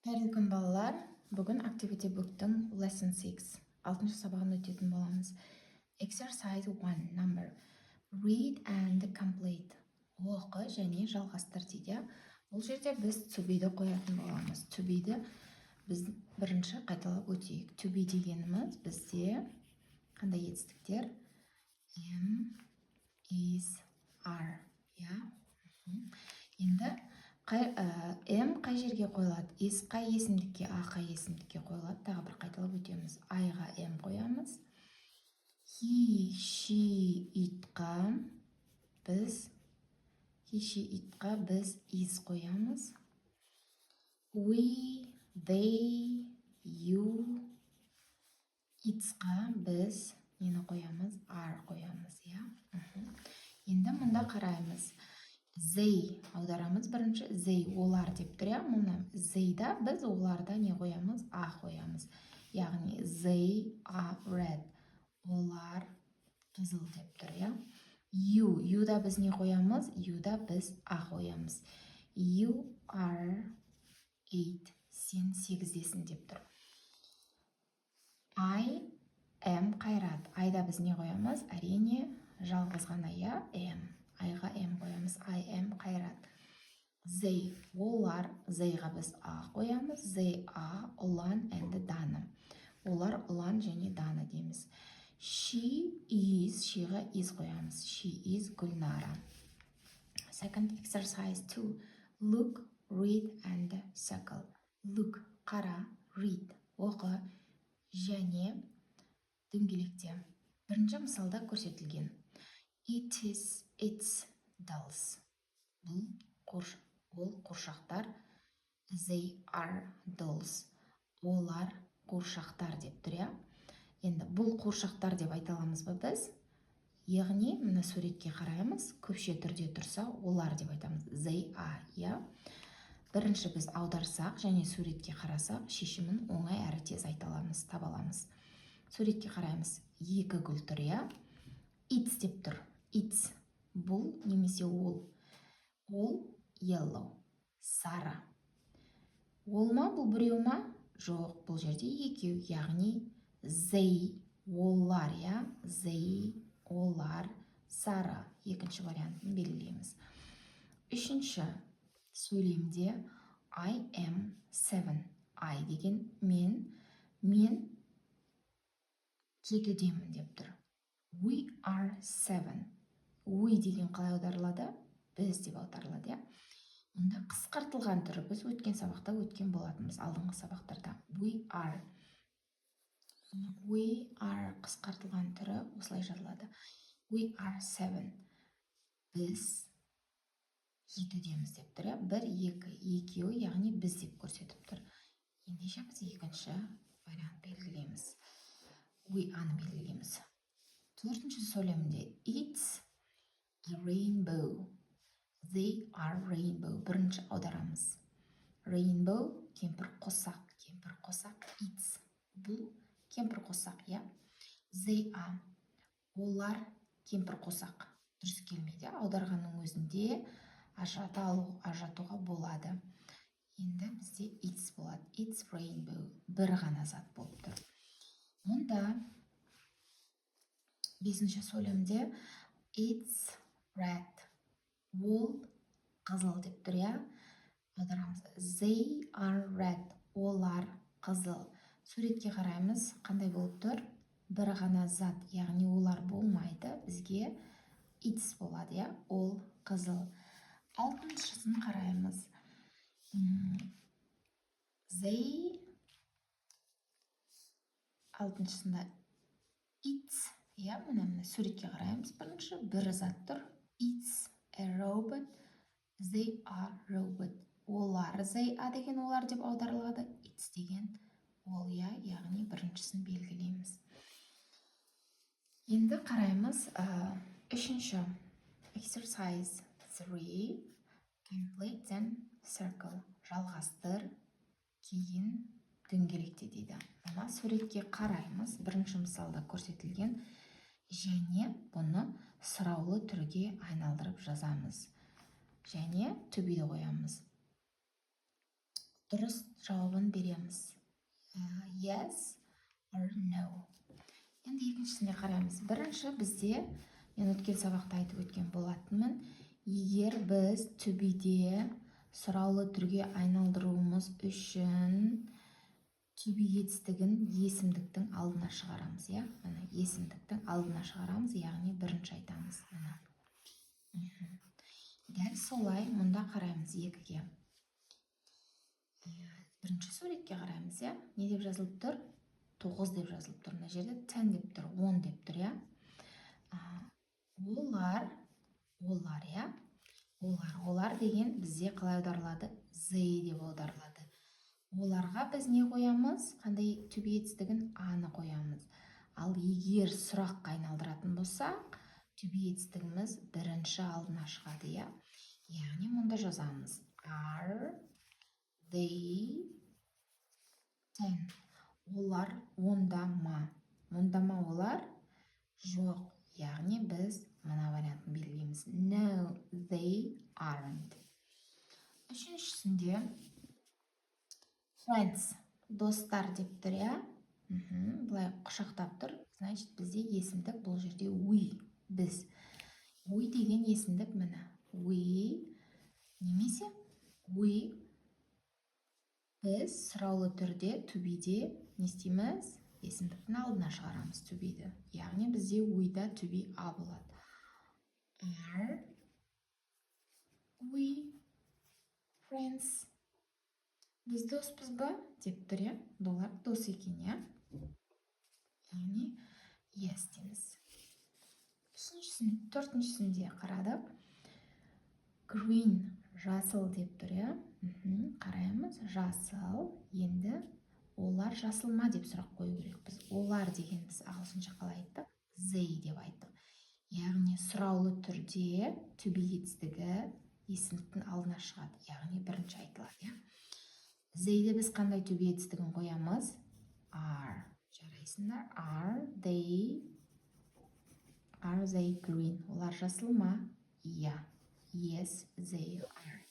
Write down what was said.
Қайырлы күн балалар. Бүгін Activity Book'тың Lesson 6, 6-шы сабағын өтетін боламыз. Exercise 1, number. Read and complete. Оқы және жалғастыр дейді. Бұл жерде біз to be-ді қоятын боламыз. To be-ді біз бірінші қайталап өтейік. To be дегеніміз бізде қандай етістіктер? Am, is, are. Енді M қай жерге қойылады? Is қай есімдікке, A қай есімдікке қойылады? Тағы бір қайталап өтеміз. I-ға M қоямыз. He, she, it-қа біз is қоямыз. We, they, you, it's-қа біз нені қоямыз? Are қоямыз, Енді мұнда қараймыз. They аударамыз бірінші. They олар деп тұр, мұны they'да біз оларда не қоямыз? A қоямыз. Яғни they are red. Олар қызыл деп тұр, You'да біз не қоямыз? You'да біз A қоямыз. You are 8. Сен 8-десің деп тұр. I am Қайрат. Айда біз не қоямыз? Әрине жалғыз ғана, am. I-ға M қоямыз. I am Қайрат. They олар, they-ға біз A қоямыз. They are Ұлан and Дана. Олар Ұлан және Дана дейміз. She is, she-ға is қоямыз. She is Гүлнара. Second exercise 2. Look, read and circle. Look, қара, read, оқы, және дөңгелекте. Бірінші мысалда көрсетілген. It's dolls. Ол қоршақтар. They are dolls. Олар қоршақтар деп тұр, Енді бұл қоршақтар деп айта аламыз ба біз? Яғни, мына суретке қараймыз, көпше түрде тұрса, олар деп айтамыз. They are, Бірінші біз аударсақ және суретке қарасақ, шешімін оңай әрі тез айта аламыз, таба аламыз. Суретке қараймыз. Екі гүл тұр, It's деп тұр. It's бұл немесе ол. Ол yellow, сары. Ол ма, бұл біреу ма? Жоқ, бұл жерде екеу, яғни they олар, They олар сары. Екінші вариантын белгілейміз. Үшінші сөйлемде I am 7. I деген мен 7-демін деп тұр. We are 7. We деген қалай аударылады? Біз деп аударылады, Мұнда қысқартылған түрі біз өткен сабақта өткен болатынбыз, алдыңғы сабақтарда. We are қысқартылған түрі осылай жазылады. We are 7. Біз 7-деміз деп тұр, 1, 2, екеу, яғни біз деп көрсетіп тұр. Ендеше біз екінші вариант белгілейміз. We are белгілейміз. Төртінші сөйлемде it's a rainbow. They are rainbow. Бірінші аударамыз. Rainbow кемпір қосақ. It's бұл кемпір қосақ, They are олар кемпір қосақ. Дұрыс келмейді, аударғанның өзінде ажыратуға болады. Енді бізде it's болады. It's rainbow. Бір ғана зат болып тұр. Мұнда 5-ші сөйлемде it's red. Ол қызыл деп тұр, аударамыз. They are red. Олар қызыл. Суретке қараймыз, қандай болып тұр? Бір ғана зат, яғни олар болмайды. Бізге it's болады, Ол қызыл. 6-шысын қараймыз. They 6-шысында it's, мына суретке қараймыз. Бірінші бір зат тұр. It's a robot. They are robot. Олар, they are деген олар деп аударылады. It's деген ол, яғни біріншісін белгілейміз. Енді қараймыз 3-ші exercise 3. Complete and circle. Жалғастыр, кейін дөңгелекте дейді. Мына суретке қараймыз. Бірінші мысалда көрсетілген және бұны сұраулы түрге айналдырып жазамыз. Және to be-ді қоямыз. дұрыс жауабын береміз. Yes or no. Енді екіншісіне қараймыз. Бірінші бізде, мен өткен сабақта айтып өткен болатынмын, егер біз to be-де сұраулы түрге айналдыруымыз үшін to be етістігін есімдіктің алдына шығарамыз, иә? Міне, есімдіктің алдына шығарамыз, яғни бірінші айтамыз. Дәл солай мұнда қараймыз екіге. Бірінші суретке қараймыз, иә? Не деп жазылып тұр? 9 деп жазылып тұр. Мына жерде 10 деп тұр, 10 деп тұр, иә? Олар, иә? Олар деген бізде қалай аударылады? They деп аударылады. Оларға біз не қоямыз? Қандай to be етістігін? Аны қоямыз. Ал егер сұраққа айналдыратын болсақ, to be етістігіміз бірінші алдына шығады, иә? Яғни мұнда жазамыз. Are they 10? Олар онда ма? Онда ма олар? Жоқ. Яғни біз мына вариантын белгілейміз. No, they aren't. Үшіншісінде friends, достар деп тұр, иә? Бұлай құшақтап тұр. Значит, бізде есімдік бұл жерде we, біз. We деген есімдік міне. We, немесе we, біз сұраулы түрде to be-де не істейміз? Есімдіктің алдына шығарамыз to be-ді. Яғни бізде we-да to be а болады. Are we friends? Біз доспыз ба? Деп тұр, иә? Олар дос екен, иә? Яғни yes дейміз. Төртіншісінде қарадық. Green, жасыл деп тұр, иә? Қараймыз, жасыл. Енді олар жасыл ма деп сұрақ қою керек. Біз олар деген біз ағылшынша қалай айттық? They деп айттық. Яғни сұраулы түрде to be етістігі есімдіктің алдына шығады. Яғни бірінші айтылады, иә? They'де біз қандай to be етістігін қоямыз? Are. Жарайсыңдар. Are they green? Олар жасыл ма? Иә. Yes, they are.